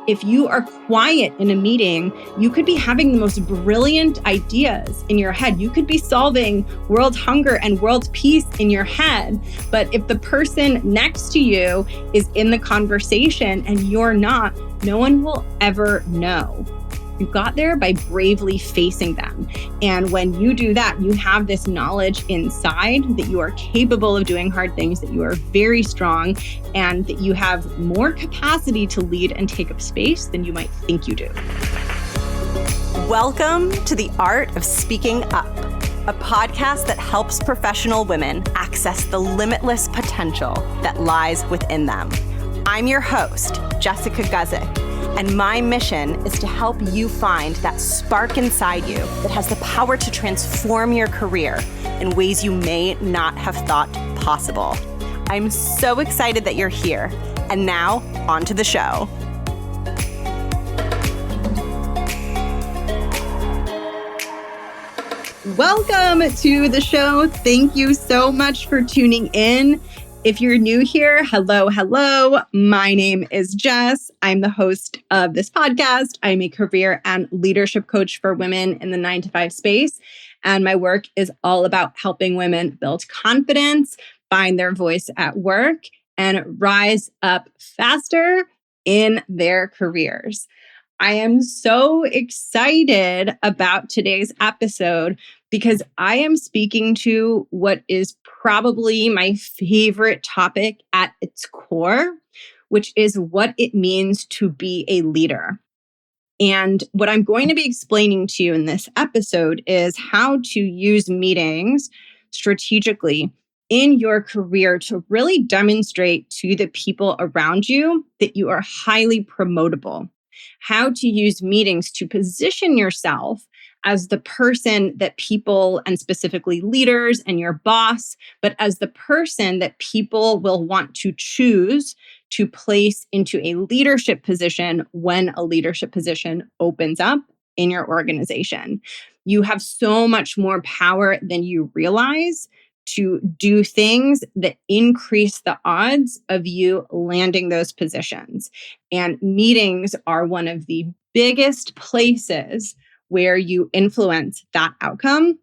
If you are quiet in a meeting, you could be having the most brilliant ideas in your head. You could be solving world hunger and world peace in your head. But if the person next to you is in the conversation and you're not, no one will ever know. You got there by bravely facing them. And when you do that, you have this knowledge inside that you are capable of doing hard things, that you are very strong, and that you have more capacity to lead and take up space than you might think you do. Welcome to The Art of Speaking Up, a podcast that helps professional women access the limitless potential that lies within them. I'm your host, Jessica Guzik. And my mission is to help you find that spark inside you that has the power to transform your career in ways you may not have thought possible. I'm so excited that you're here. And now, on to the show. Welcome to the show. Thank you so much for tuning in. If you're new here, hello. My name is Jess. I'm the host of this podcast. I'm a career and leadership coach for women in the 9-to-5 space. And my work is all about helping women build confidence, find their voice at work, and rise up faster in their careers. I am so excited about today's episode because I am speaking to what is probably my favorite topic at its core, which is what it means to be a leader. And what I'm going to be explaining to you in this episode is how to use meetings strategically in your career to really demonstrate to the people around you that you are highly promotable. How to use meetings to position yourself as the person that people, and specifically leaders and your boss, but as the person that people will want to choose to place into a leadership position when a leadership position opens up in your organization. You have so much more power than you realize to do things that increase the odds of you landing those positions. And meetings are one of the biggest places where you influence that outcome.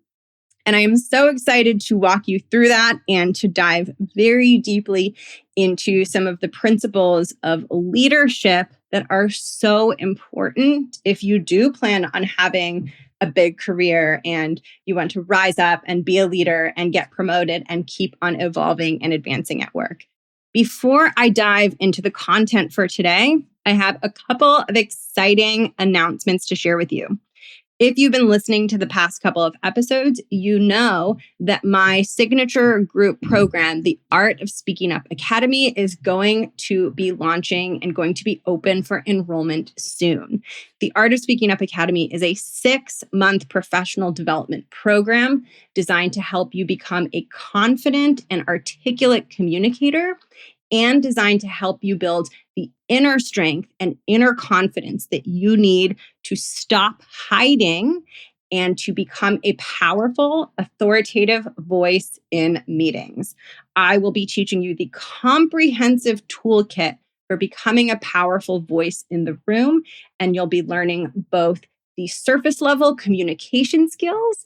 And I am so excited to walk you through that and to dive very deeply into some of the principles of leadership that are so important if you do plan on having a big career and you want to rise up and be a leader and get promoted and keep on evolving and advancing at work. Before I dive into the content for today, I have a couple of exciting announcements to share with you. If you've been listening to the past couple of episodes, you know that my signature group program, the Art of Speaking Up Academy, is going to be launching and going to be open for enrollment soon. The Art of Speaking Up Academy is a 6-month professional development program designed to help you become a confident and articulate communicator, and designed to help you build the inner strength and inner confidence that you need to stop hiding and to become a powerful, authoritative voice in meetings. I will be teaching you the comprehensive toolkit for becoming a powerful voice in the room, and you'll be learning both the surface level communication skills,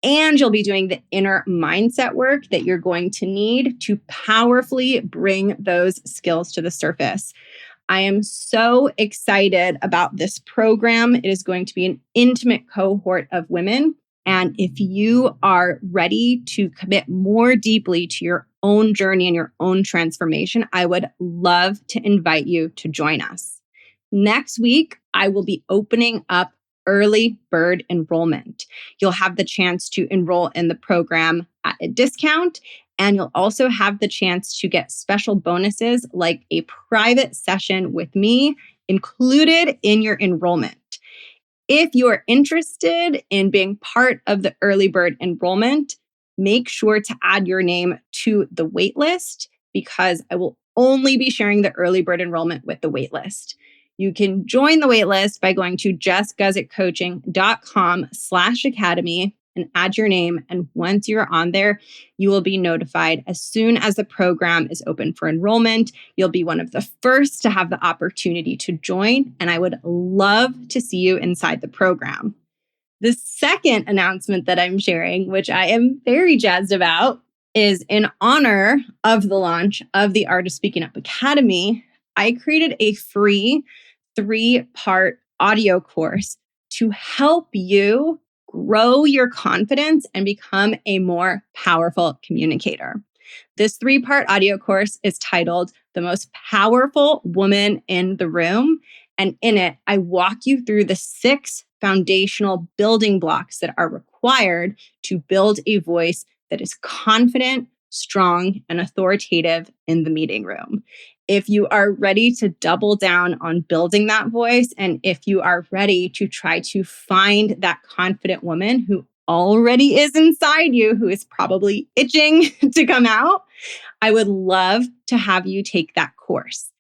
and you'll be doing the inner mindset work that you're going to need to powerfully bring those skills to the surface. I am so excited about this program. It is going to be an intimate cohort of women. And if you are ready to commit more deeply to your own journey and your own transformation, I would love to invite you to join us. Next week, I will be opening up early bird enrollment. You'll have the chance to enroll in the program at a discount, and you'll also have the chance to get special bonuses like a private session with me included in your enrollment. If you are interested in being part of the early bird enrollment, make sure to add your name to the waitlist because I will only be sharing the early bird enrollment with the waitlist. You can join the waitlist by going to jessguzikcoaching.com/academy and add your name. And once you're on there, you will be notified as soon as the program is open for enrollment. You'll be one of the first to have the opportunity to join, and I would love to see you inside the program. The second announcement that I'm sharing, which I am very jazzed about, is in honor of the launch of the Art of Speaking Up Academy. I created a free 3-part audio course to help you grow your confidence and become a more powerful communicator. This 3-part audio course is titled The Most Powerful Woman in the Room. And in it, I walk you through the 6 foundational building blocks that are required to build a voice that is confident, strong, and authoritative in the meeting room. If you are ready to double down on building that voice, and if you are ready to try to find that confident woman who already is inside you, who is probably itching to come out, I would love to have you take that course.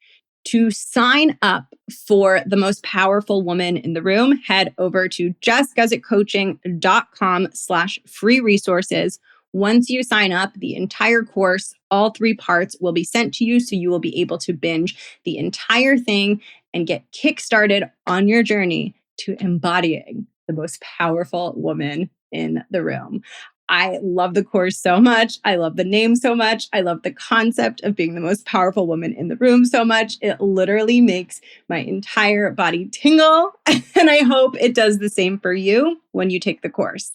To sign up for the most powerful woman in the room, head over to jessguzikcoaching.com/free resources. Once you sign up, the entire course, all 3 parts will be sent to you, so you will be able to binge the entire thing and get kickstarted on your journey to embodying the most powerful woman in the room. I love the course so much. I love the name so much. I love the concept of being the most powerful woman in the room so much. It literally makes my entire body tingle. And I hope it does the same for you when you take the course.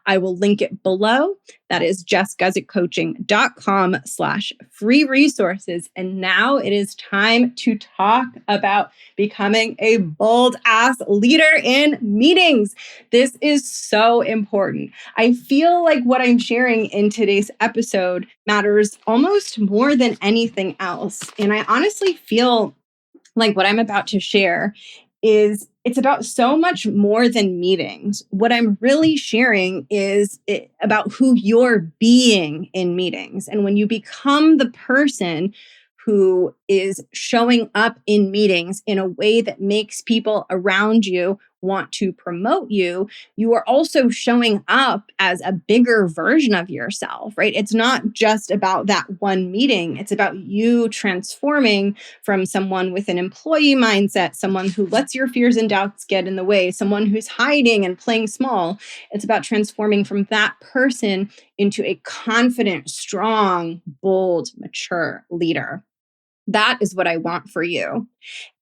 I will link it below. That is jessguzikcoaching.com/free resources. And now it is time to talk about becoming a bold ass leader in meetings. This is so important. I feel like what I'm sharing in today's episode matters almost more than anything else. And I honestly feel like what I'm about to share it's about so much more than meetings. What I'm really sharing is about who you're being in meetings. And when you become the person who is showing up in meetings in a way that makes people around you want to promote you, you are also showing up as a bigger version of yourself, right? It's not just about that one meeting. It's about you transforming from someone with an employee mindset, someone who lets your fears and doubts get in the way, someone who's hiding and playing small. It's about transforming from that person into a confident, strong, bold, mature leader. That is what I want for you.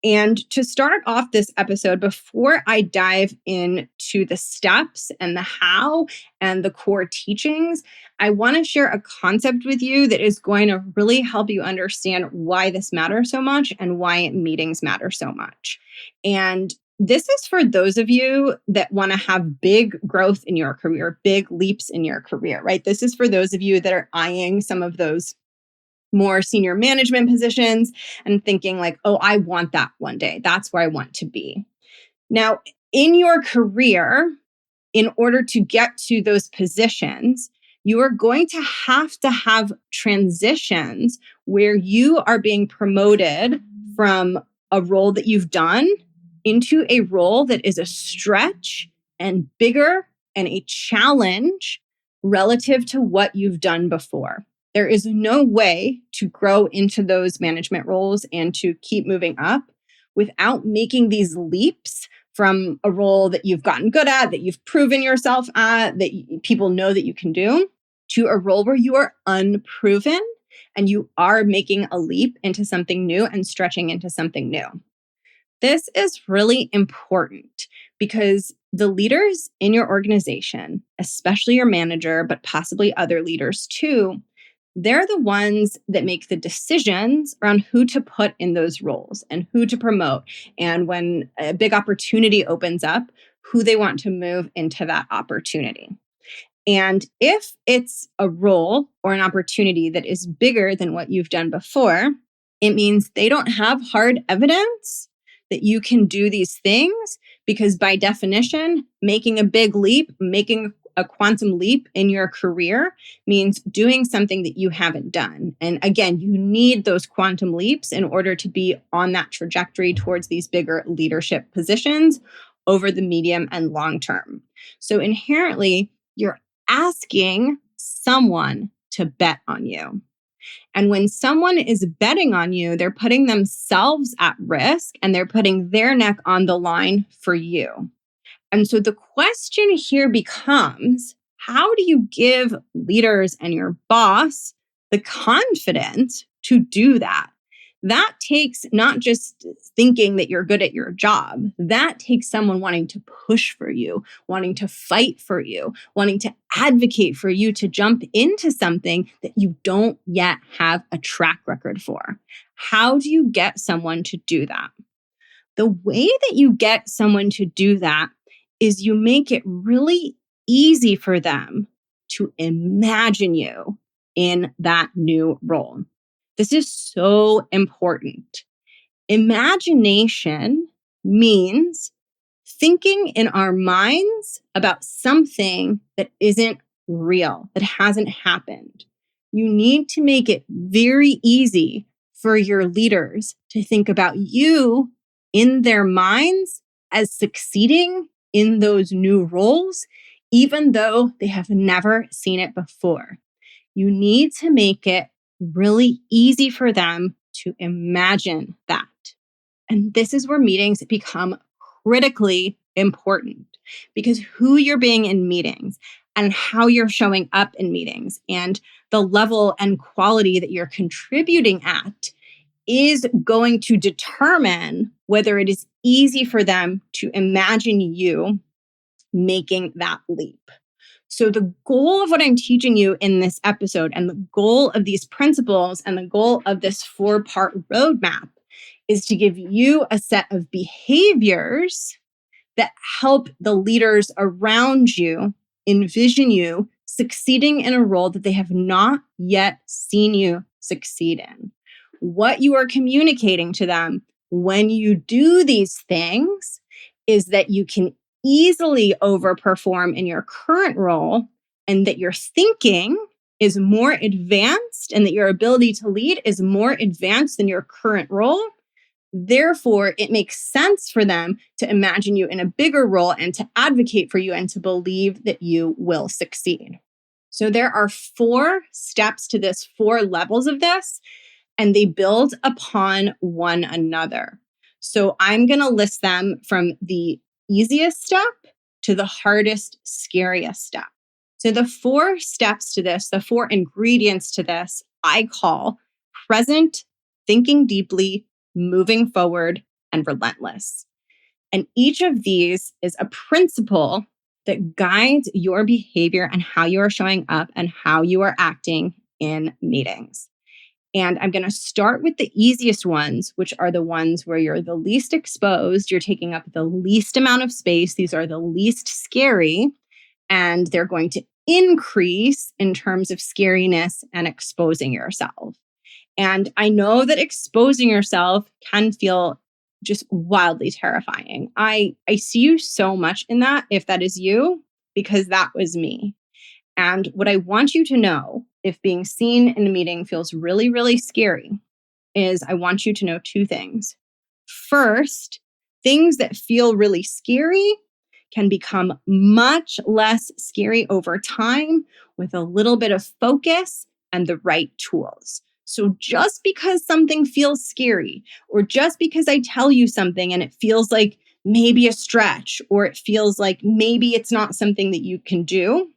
And to start off this episode, before I dive into the steps and the how and the core teachings, I want to share a concept with you that is going to really help you understand why this matters so much and why meetings matter so much. And this is for those of you that want to have big growth in your career, big leaps in your career, right? This is for those of you that are eyeing some of those more senior management positions and thinking like, oh, I want that one day. That's where I want to be. Now, in your career, in order to get to those positions, you are going to have transitions where you are being promoted from a role that you've done into a role that is a stretch and bigger and a challenge relative to what you've done before. There is no way to grow into those management roles and to keep moving up without making these leaps from a role that you've gotten good at, that you've proven yourself at, that people know that you can do, to a role where you are unproven and you are making a leap into something new and stretching into something new. This is really important because the leaders in your organization, especially your manager, but possibly other leaders too, they're the ones that make the decisions around who to put in those roles and who to promote. And when a big opportunity opens up, who they want to move into that opportunity. And if it's a role or an opportunity that is bigger than what you've done before, it means they don't have hard evidence that you can do these things because by definition, making a big leap, making a quantum leap in your career means doing something that you haven't done. And again, you need those quantum leaps in order to be on that trajectory towards these bigger leadership positions over the medium and long term. So inherently, you're asking someone to bet on you. And when someone is betting on you, they're putting themselves at risk and they're putting their neck on the line for you. And so the question here becomes, how do you give leaders and your boss the confidence to do that? That takes not just thinking that you're good at your job. That takes someone wanting to push for you, wanting to fight for you, wanting to advocate for you to jump into something that you don't yet have a track record for. How do you get someone to do that? The way that you get someone to do that is you make it really easy for them to imagine you in that new role. This is so important. Imagination means thinking in our minds about something that isn't real, that hasn't happened. You need to make it very easy for your leaders to think about you in their minds as succeeding in those new roles, even though they have never seen it before. You need to make it really easy for them to imagine that. And this is where meetings become critically important, because who you're being in meetings and how you're showing up in meetings and the level and quality that you're contributing at is going to determine whether it is easy for them to imagine you making that leap. So the goal of what I'm teaching you in this episode and the goal of these principles and the goal of this 4-part roadmap is to give you a set of behaviors that help the leaders around you envision you succeeding in a role that they have not yet seen you succeed in. What you are communicating to them when you do these things is that you can easily overperform in your current role and that your thinking is more advanced and that your ability to lead is more advanced than your current role. Therefore, it makes sense for them to imagine you in a bigger role and to advocate for you and to believe that you will succeed. So there are 4 steps to this, 4 levels of this, and they build upon one another. So I'm going to list them from the easiest step to the hardest, scariest step. So the 4 steps to this, the 4 ingredients to this, I call present, thinking deeply, moving forward, and relentless. And each of these is a principle that guides your behavior and how you are showing up and how you are acting in meetings. And I'm going to start with the easiest ones, which are the ones where you're the least exposed, you're taking up the least amount of space. These are the least scary, and they're going to increase in terms of scariness and exposing yourself. And I know that exposing yourself can feel just wildly terrifying. I see you so much in that, if that is you, because that was me. And what I want you to know, if being seen in a meeting feels really, really scary, is I want you to know 2 things. First, things that feel really scary can become much less scary over time with a little bit of focus and the right tools. So just because something feels scary, or just because I tell you something and it feels like maybe a stretch, or it feels like maybe it's not something that you can do,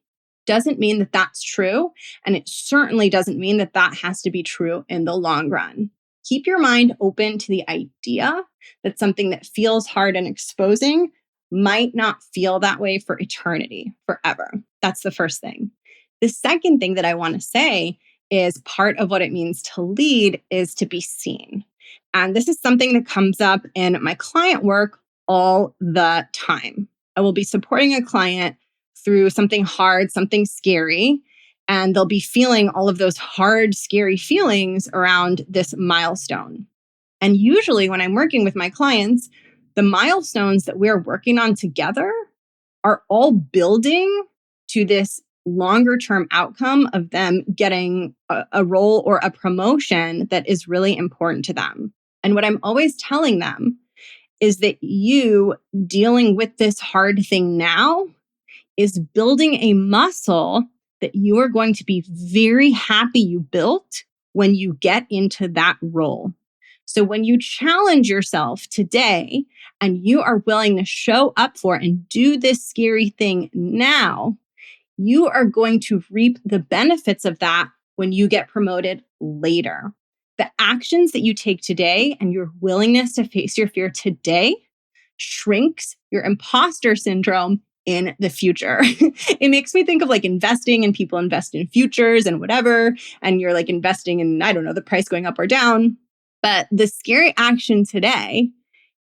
doesn't mean that that's true. And it certainly doesn't mean that that has to be true in the long run. Keep your mind open to the idea that something that feels hard and exposing might not feel that way for eternity, forever. That's the first thing. The second thing that I want to say is part of what it means to lead is to be seen. And this is something that comes up in my client work all the time. I will be supporting a client through something hard, something scary, and they'll be feeling all of those hard, scary feelings around this milestone. And usually when I'm working with my clients, the milestones that we're working on together are all building to this longer term outcome of them getting a role or a promotion that is really important to them. And what I'm always telling them is that you dealing with this hard thing now is building a muscle that you are going to be very happy you built when you get into that role. So when you challenge yourself today and you are willing to show up for and do this scary thing now, you are going to reap the benefits of that when you get promoted later. The actions that you take today and your willingness to face your fear today shrinks your imposter syndrome in the future. It makes me think of like investing, and people invest in futures and whatever, and you're like investing in, I don't know, the price going up or down. But the scary action today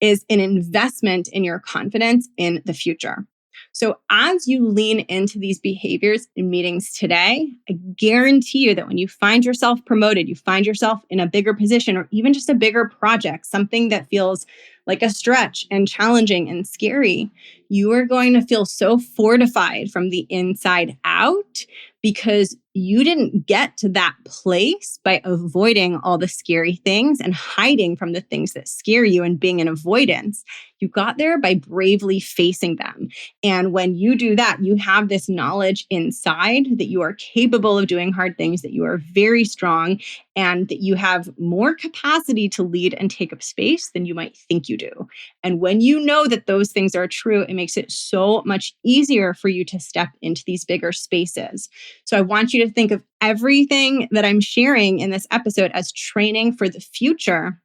is an investment in your confidence in the future. So as you lean into these behaviors in meetings today, I guarantee you that when you find yourself promoted, you find yourself in a bigger position or even just a bigger project, something that feels like a stretch and challenging and scary, you are going to feel so fortified from the inside out because you didn't get to that place by avoiding all the scary things and hiding from the things that scare you and being in avoidance. You got there by bravely facing them. And when you do that, you have this knowledge inside that you are capable of doing hard things, that you are very strong, and that you have more capacity to lead and take up space than you might think you do. And when you know that those things are true, it makes it so much easier for you to step into these bigger spaces. So I want you to think of everything that I'm sharing in this episode as training for the future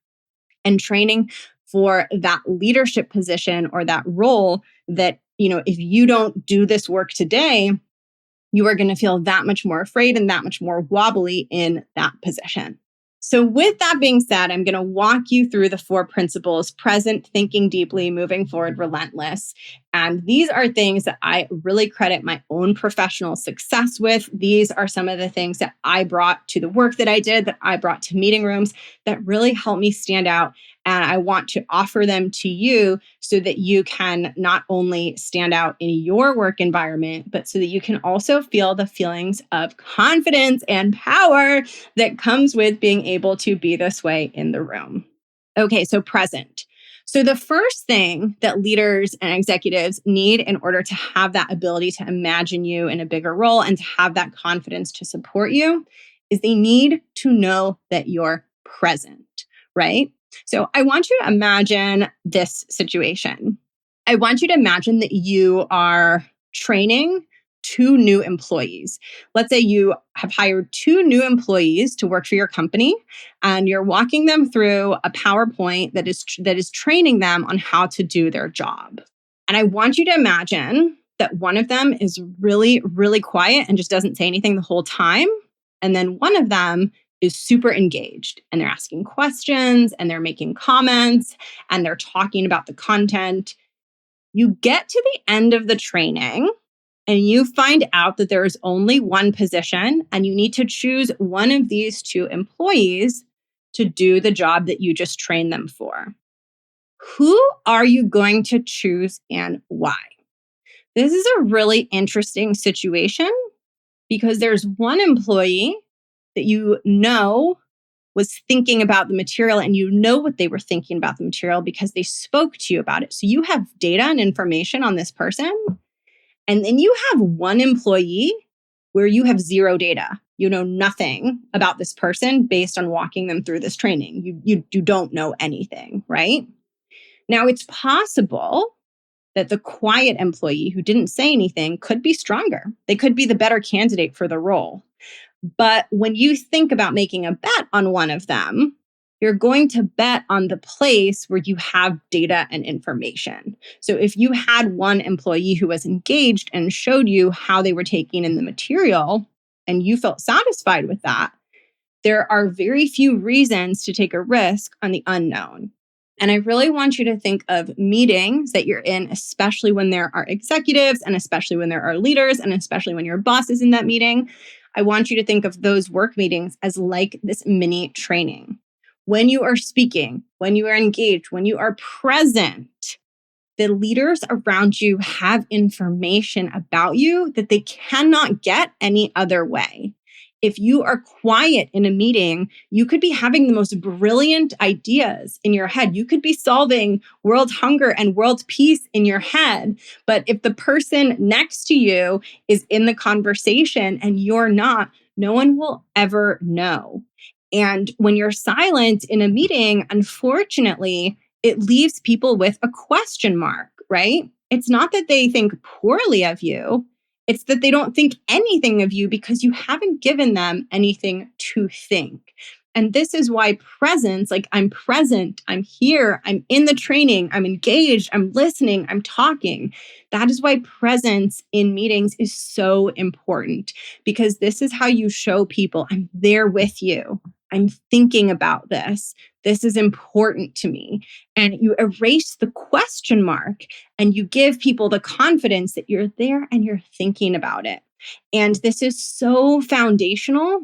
and training for that leadership position or that role that, if you don't do this work today, you are going to feel that much more afraid and that much more wobbly in that position. So with that being said, I'm going to walk you through the 4 principles: present, thinking deeply, moving forward, relentless. And these are things that I really credit my own professional success with. These are some of the things that I brought to the work that I did, that I brought to meeting rooms, that really helped me stand out. And I want to offer them to you so that you can not only stand out in your work environment, but so that you can also feel the feelings of confidence and power that comes with being able to be this way in the room. Okay, so present. So the first thing that leaders and executives need in order to have that ability to imagine you in a bigger role and to have that confidence to support you is they need to know that you're present, right? So I want you to imagine this situation. I want you to imagine that you are training 2 new employees. Let's say you have hired 2 new employees to work for your company, and you're walking them through a PowerPoint that is training them on how to do their job. And I want you to imagine that one of them is really, really quiet and just doesn't say anything the whole time. And then one of them is super engaged, and they're asking questions and they're making comments and they're talking about the content. You get to the end of the training and you find out that there is only one position and you need to choose one of these 2 employees to do the job that you just trained them for. Who are you going to choose and why? This is a really interesting situation because there's one employee that was thinking about the material, and what they were thinking about the material because they spoke to you about it. So you have data and information on this person. And then you have one employee where you have 0 data. You know nothing about this person based on walking them through this training. You don't know anything, right? Now, it's possible that the quiet employee who didn't say anything could be stronger. They could be the better candidate for the role. But when you think about making a bet on one of them, you're going to bet on the place where you have data and information. So if you had one employee who was engaged and showed you how they were taking in the material, and you felt satisfied with that, there are very few reasons to take a risk on the unknown. And I really want you to think of meetings that you're in, especially when there are executives and especially when there are leaders and especially when your boss is in that meeting. I want you to think of those work meetings as like this mini training. When you are speaking, when you are engaged, when you are present, the leaders around you have information about you that they cannot get any other way. If you are quiet in a meeting, you could be having the most brilliant ideas in your head. You could be solving world hunger and world peace in your head. But if the person next to you is in the conversation and you're not, no one will ever know. And when you're silent in a meeting, unfortunately, it leaves people with a question mark, right? It's not that they think poorly of you. It's that they don't think anything of you because you haven't given them anything to think. And this is why presence, like I'm present, I'm here, I'm in the training, I'm engaged, I'm listening, I'm talking. That is why presence in meetings is so important, because this is how you show people I'm there with you. I'm thinking about this. This is important to me. And you erase the question mark and you give people the confidence that you're there and you're thinking about it. And this is so foundational.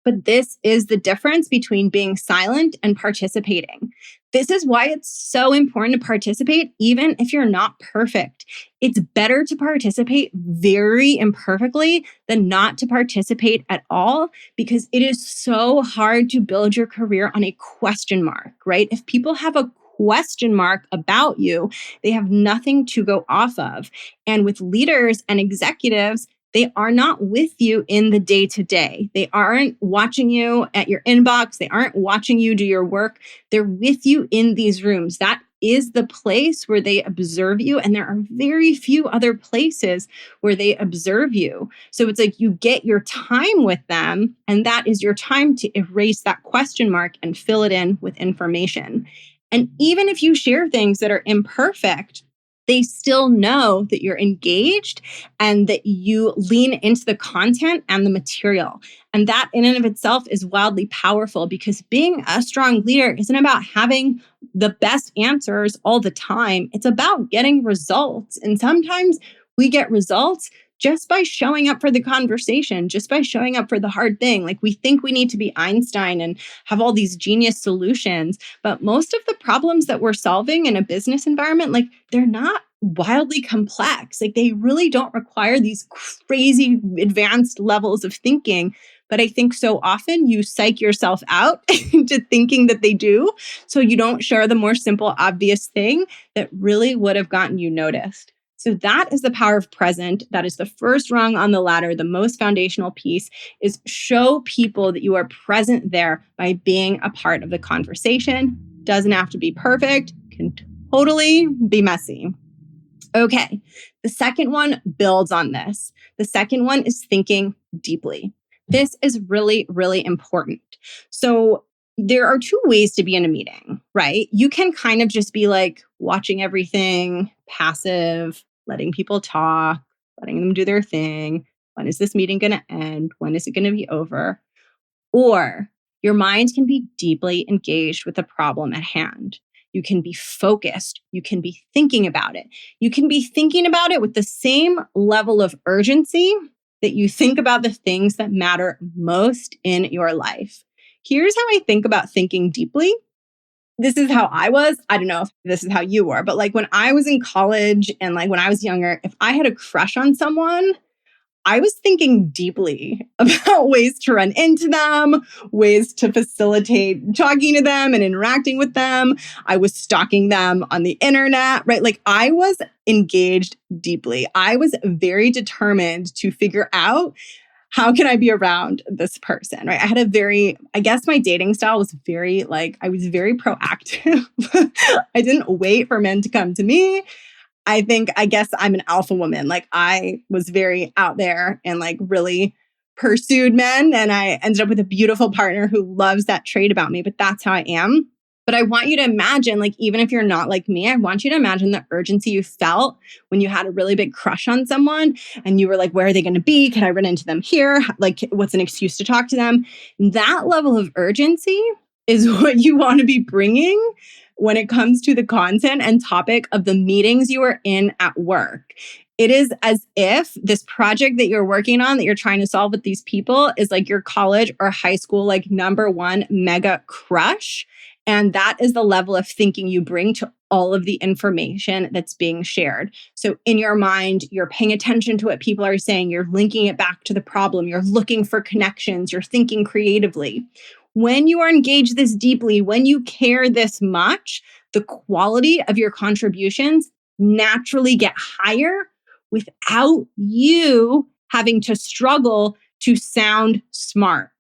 But this is the difference between being silent and participating. This is why it's so important to participate, even if you're not perfect. It's better to participate very imperfectly than not to participate at all, because it is so hard to build your career on a question mark, right? If people have a question mark about you, they have nothing to go off of. And with leaders and executives, they are not with you in the day to day. They aren't watching you at your inbox. They aren't watching you do your work. They're with you in these rooms. That is the place where they observe you. And there are very few other places where they observe you. So it's like you get your time with them, and that is your time to erase that question mark and fill it in with information. And even if you share things that are imperfect, they still know that you're engaged and that you lean into the content and the material. And that in and of itself is wildly powerful, because being a strong leader isn't about having the best answers all the time. It's about getting results. And sometimes we get results just by showing up for the conversation, just by showing up for the hard thing. Like we think we need to be Einstein and have all these genius solutions, but most of the problems that we're solving in a business environment, like they're not wildly complex. Like they really don't require these crazy advanced levels of thinking. But I think so often you psych yourself out into thinking that they do. So you don't share the more simple, obvious thing that really would have gotten you noticed. So that is the power of present. That is the first rung on the ladder. The most foundational piece is show people that you are present there by being a part of the conversation. Doesn't have to be perfect, can totally be messy. Okay, the second one builds on this. The second one is thinking deeply. This is really, really important. So there are two ways to be in a meeting, right? You can kind of just be like watching everything, passive, letting people talk, letting them do their thing. When is this meeting going to end? When is it going to be over? Or your mind can be deeply engaged with the problem at hand. You can be focused. You can be thinking about it. You can be thinking about it with the same level of urgency that you think about the things that matter most in your life. Here's how I think about thinking deeply. This is how I was. I don't know if this is how you were, but like when I was in college and like when I was younger, if I had a crush on someone, I was thinking deeply about ways to run into them, ways to facilitate talking to them and interacting with them. I was stalking them on the internet, right? Like I was engaged deeply. I was very determined to figure out, how can I be around this person, right? I guess my dating style was I was very proactive. I didn't wait for men to come to me. I guess I'm an alpha woman. Like I was very out there and like really pursued men. And I ended up with a beautiful partner who loves that trait about me, but that's how I am. But I want you to imagine, like, even if you're not like me, I want you to imagine the urgency you felt when you had a really big crush on someone and you were like, where are they going to be? Can I run into them here? Like, what's an excuse to talk to them? That level of urgency is what you want to be bringing when it comes to the content and topic of the meetings you are in at work. It is as if this project that you're working on, that you're trying to solve with these people, is like your college or high school, like #1 mega crush. And that is the level of thinking you bring to all of the information that's being shared. So in your mind, you're paying attention to what people are saying. You're linking it back to the problem. You're looking for connections. You're thinking creatively. When you are engaged this deeply, when you care this much, the quality of your contributions naturally get higher without you having to struggle to sound smart.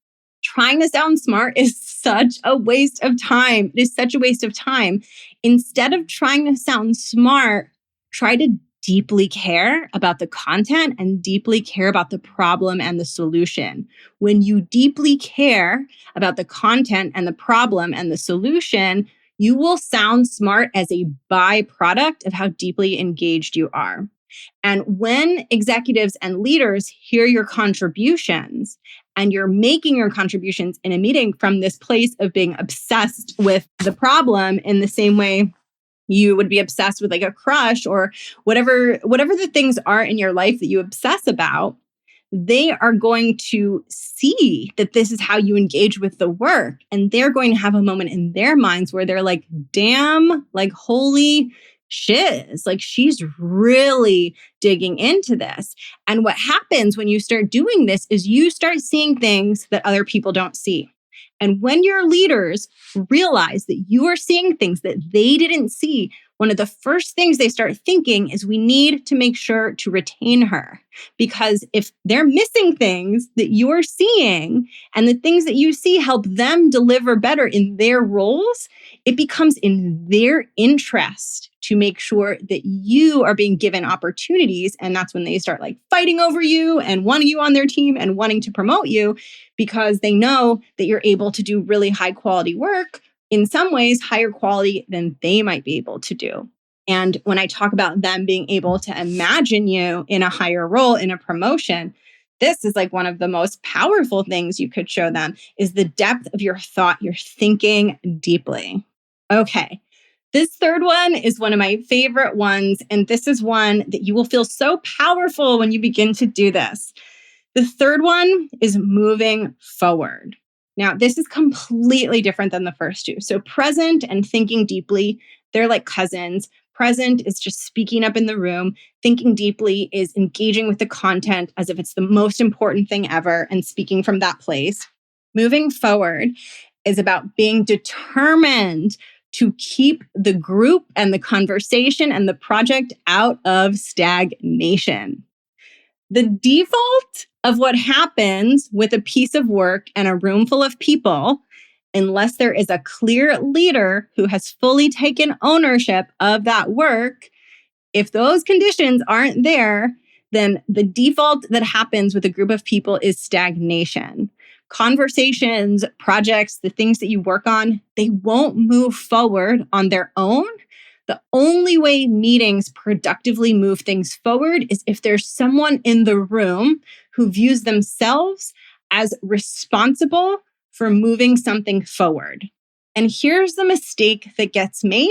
Trying to sound smart is such a waste of time. It is such a waste of time. Instead of trying to sound smart, try to deeply care about the content and deeply care about the problem and the solution. When you deeply care about the content and the problem and the solution, you will sound smart as a byproduct of how deeply engaged you are. And when executives and leaders hear your contributions and you're making your contributions in a meeting from this place of being obsessed with the problem in the same way you would be obsessed with like a crush or whatever the things are in your life that you obsess about, they are going to see that this is how you engage with the work. And they're going to have a moment in their minds where they're like, damn, like, holy shiz, like she's really digging into this. And what happens when you start doing this is you start seeing things that other people don't see. And when your leaders realize that you are seeing things that they didn't see, one of the first things they start thinking is we need to make sure to retain her. Because if they're missing things that you're seeing and the things that you see help them deliver better in their roles, it becomes in their interest to make sure that you are being given opportunities. And that's when they start like fighting over you and wanting you on their team and wanting to promote you because they know that you're able to do really high quality work, in some ways higher quality than they might be able to do. And when I talk about them being able to imagine you in a higher role, in a promotion, this is like one of the most powerful things you could show them is the depth of your thought. You're thinking deeply. Okay. This third one is one of my favorite ones. And this is one that you will feel so powerful when you begin to do this. The third one is moving forward. Now, this is completely different than the first two. So present and thinking deeply, they're like cousins. Present is just speaking up in the room. Thinking deeply is engaging with the content as if it's the most important thing ever and speaking from that place. Moving forward is about being determined to keep the group and the conversation and the project out of stagnation. The default of what happens with a piece of work and a room full of people, unless there is a clear leader who has fully taken ownership of that work, if those conditions aren't there, then the default that happens with a group of people is stagnation. Conversations, projects, the things that you work on, they won't move forward on their own. The only way meetings productively move things forward is if there's someone in the room who views themselves as responsible for moving something forward. And here's the mistake that gets made.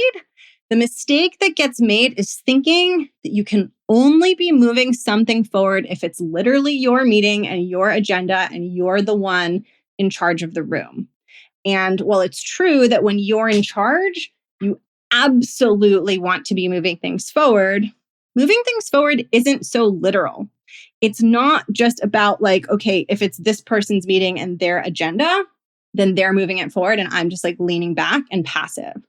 The mistake that gets made is thinking that you can only be moving something forward if it's literally your meeting and your agenda and you're the one in charge of the room. And while it's true that when you're in charge, you absolutely want to be moving things forward isn't so literal. It's not just about like, okay, if it's this person's meeting and their agenda, then they're moving it forward and I'm just like leaning back and passive.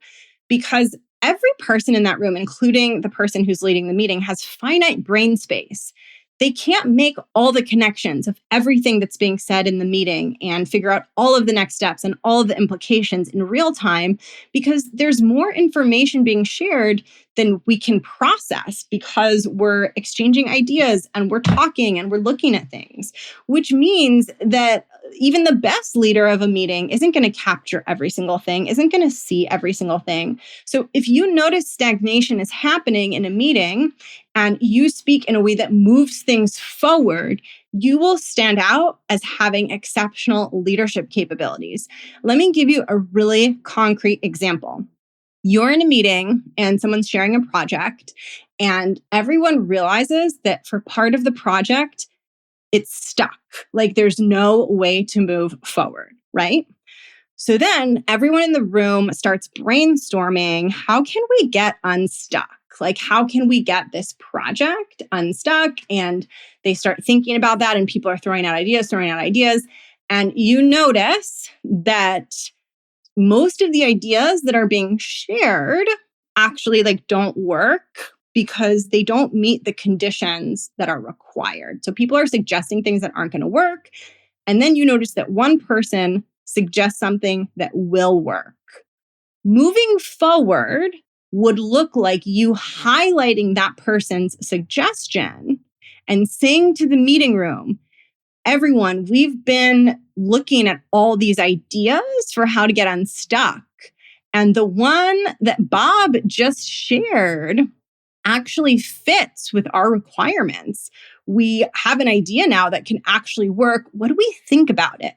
Because every person in that room, including the person who's leading the meeting, has finite brain space. They can't make all the connections of everything that's being said in the meeting and figure out all of the next steps and all of the implications in real time because there's more information being shared than we can process because we're exchanging ideas and we're talking and we're looking at things, which means that even the best leader of a meeting isn't going to capture every single thing, isn't going to see every single thing. So if you notice stagnation is happening in a meeting and you speak in a way that moves things forward, you will stand out as having exceptional leadership capabilities. Let me give you a really concrete example. You're in a meeting and someone's sharing a project and everyone realizes that for part of the project, it's stuck. Like there's no way to move forward, right? So then everyone in the room starts brainstorming, how can we get unstuck? Like, how can we get this project unstuck? And they start thinking about that, and people are throwing out ideas. And you notice that most of the ideas that are being shared actually don't work because they don't meet the conditions that are required. So people are suggesting things that aren't going to work. And then you notice that one person suggests something that will work. Moving forward would look like you highlighting that person's suggestion and saying to the meeting room, everyone, we've been looking at all these ideas for how to get unstuck. And the one that Bob just shared actually fits with our requirements. We have an idea now that can actually work. What do we think about it?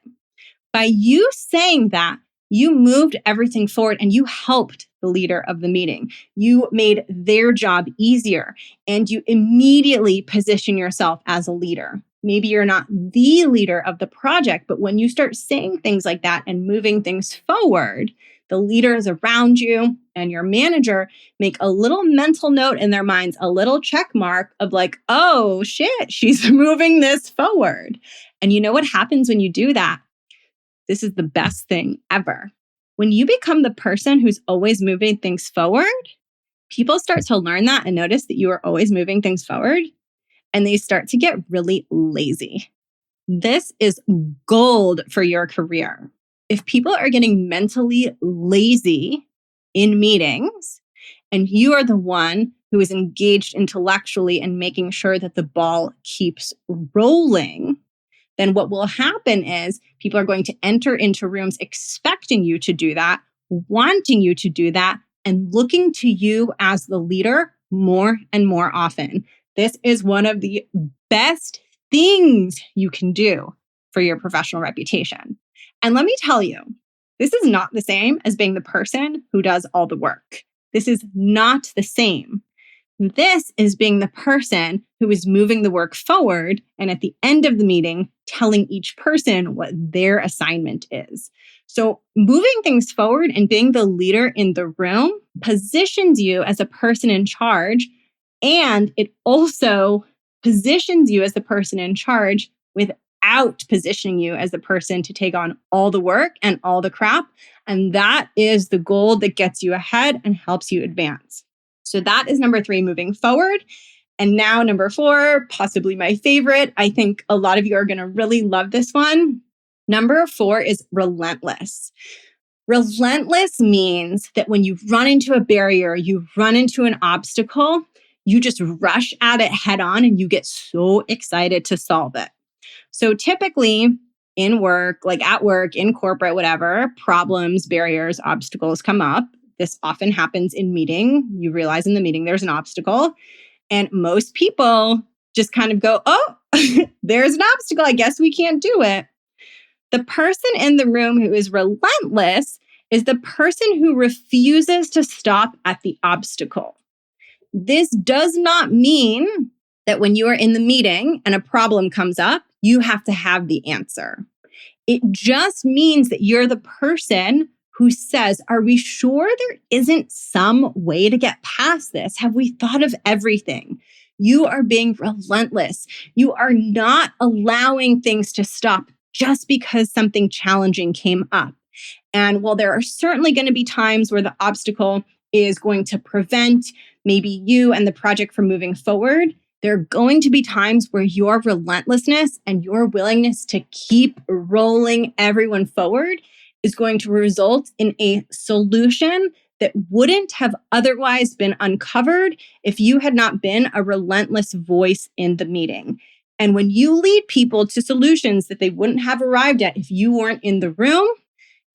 By you saying that, you moved everything forward and you helped the leader of the meeting. You made their job easier and you immediately position yourself as a leader. Maybe you're not the leader of the project, but when you start saying things like that and moving things forward, the leaders around you and your manager make a little mental note in their minds, a little check mark of oh shit, she's moving this forward. And you know what happens when you do that? This is the best thing ever. When you become the person who's always moving things forward, people start to learn that and notice that you are always moving things forward, and they start to get really lazy. This is gold for your career. If people are getting mentally lazy in meetings, and you are the one who is engaged intellectually and making sure that the ball keeps rolling, then what will happen is people are going to enter into rooms expecting you to do that, wanting you to do that, and looking to you as the leader more and more often. This is one of the best things you can do for your professional reputation. And let me tell you, this is not the same as being the person who does all the work. This is not the same. This is being the person who is moving the work forward and at the end of the meeting, telling each person what their assignment is. So moving things forward and being the leader in the room positions you as a person in charge. And it also positions you as the person in charge without positioning you as the person to take on all the work and all the crap. And that is the goal that gets you ahead and helps you advance. So that is number 3, moving forward. And now number 4, possibly my favorite. I think a lot of you are going to really love this one. Number 4 is relentless. Relentless means that when you run into a barrier, you run into an obstacle, you just rush at it head on and you get so excited to solve it. So typically in work, at work, in corporate, whatever, problems, barriers, obstacles come up. This often happens in meeting. You realize in the meeting there's an obstacle. And most people just kind of go, oh, there's an obstacle. I guess we can't do it. The person in the room who is relentless is the person who refuses to stop at the obstacle. This does not mean that when you are in the meeting and a problem comes up, you have to have the answer. It just means that you're the person who says, are we sure there isn't some way to get past this? Have we thought of everything? You are being relentless. You are not allowing things to stop just because something challenging came up. And while there are certainly going to be times where the obstacle is going to prevent maybe you and the project from moving forward, there are going to be times where your relentlessness and your willingness to keep rolling everyone forward is going to result in a solution that wouldn't have otherwise been uncovered if you had not been a relentless voice in the meeting. And when you lead people to solutions that they wouldn't have arrived at if you weren't in the room,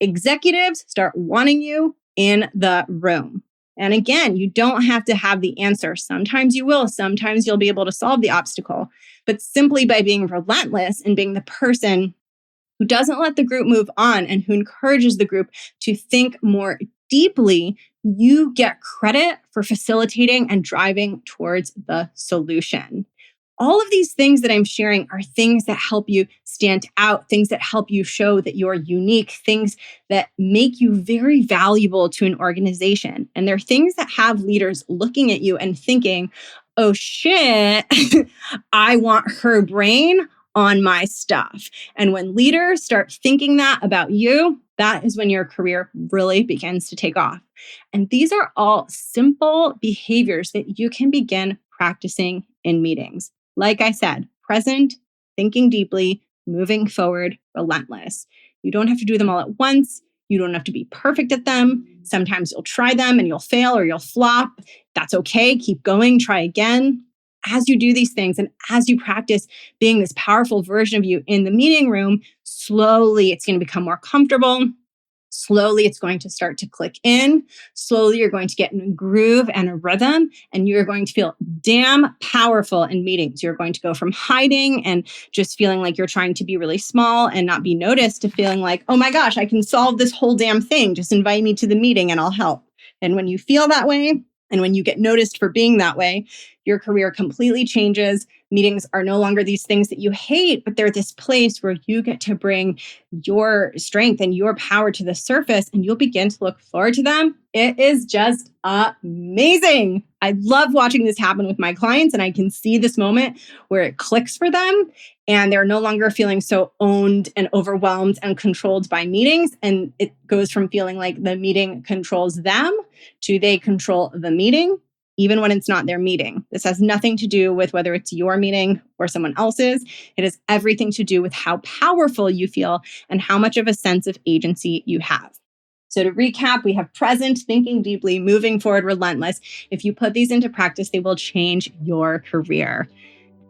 executives start wanting you in the room. And again, you don't have to have the answer. Sometimes you will. Sometimes you'll be able to solve the obstacle. But simply by being relentless and being the person who doesn't let the group move on and who encourages the group to think more deeply, you get credit for facilitating and driving towards the solution. All of these things that I'm sharing are things that help you stand out, things that help you show that you're unique, things that make you very valuable to an organization. And they're things that have leaders looking at you and thinking, oh shit, I want her brain on my stuff. And when leaders start thinking that about you, that is when your career really begins to take off. And these are all simple behaviors that you can begin practicing in meetings. Like I said, present, thinking deeply, moving forward, relentless. You don't have to do them all at once. You don't have to be perfect at them. Sometimes you'll try them and you'll fail or you'll flop. That's okay. Keep going. Try again. As you do these things and as you practice being this powerful version of you in the meeting room, slowly it's going to become more comfortable. Slowly, it's going to start to click in. Slowly, you're going to get in a groove and a rhythm, and you're going to feel damn powerful in meetings. You're going to go from hiding and just feeling like you're trying to be really small and not be noticed to feeling like, oh my gosh, I can solve this whole damn thing. Just invite me to the meeting and I'll help. And when you feel that way, and when you get noticed for being that way, your career completely changes. Meetings are no longer these things that you hate, but they're this place where you get to bring your strength and your power to the surface, and you'll begin to look forward to them. It is just amazing. I love watching this happen with my clients, and I can see this moment where it clicks for them, and they're no longer feeling so owned and overwhelmed and controlled by meetings. And it goes from feeling like the meeting controls them to they control the meeting, even when it's not their meeting. This has nothing to do with whether it's your meeting or someone else's. It has everything to do with how powerful you feel and how much of a sense of agency you have. So to recap, we have present, thinking deeply, moving forward, relentless. If you put these into practice, they will change your career.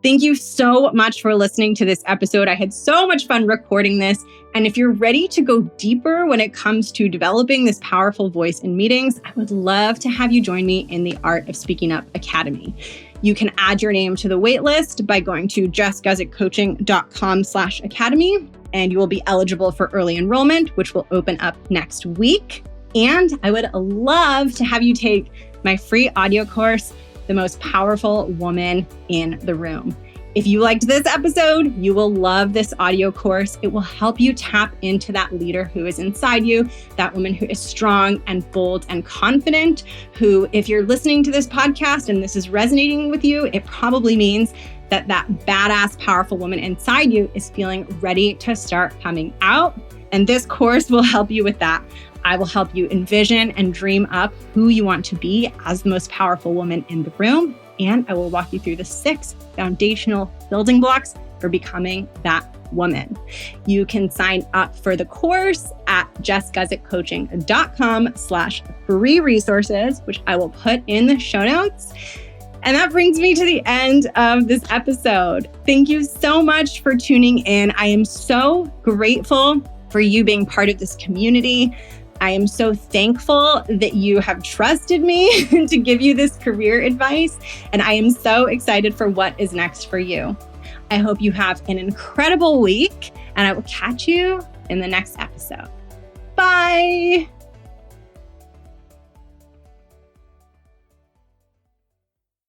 Thank you so much for listening to this episode. I had so much fun recording this. And if you're ready to go deeper when it comes to developing this powerful voice in meetings, I would love to have you join me in the Art of Speaking Up Academy. You can add your name to the waitlist by going to jessguzikcoaching.com/academy, and you will be eligible for early enrollment, which will open up next week. And I would love to have you take my free audio course, The Most Powerful Woman in the Room. If you liked this episode, you will love this audio course. It will help you tap into that leader who is inside you, that woman who is strong and bold and confident, who, if you're listening to this podcast and this is resonating with you, it probably means that that badass, powerful woman inside you is feeling ready to start coming out. And this course will help you with that. I will help you envision and dream up who you want to be as the most powerful woman in the room. And I will walk you through the 6 foundational building blocks for becoming that woman. You can sign up for the course at jessguzikcoaching.com/free resources, which I will put in the show notes. And that brings me to the end of this episode. Thank you so much for tuning in. I am so grateful for you being part of this community. I am so thankful that you have trusted me to give you this career advice. And I am so excited for what is next for you. I hope you have an incredible week, and I will catch you in the next episode. Bye.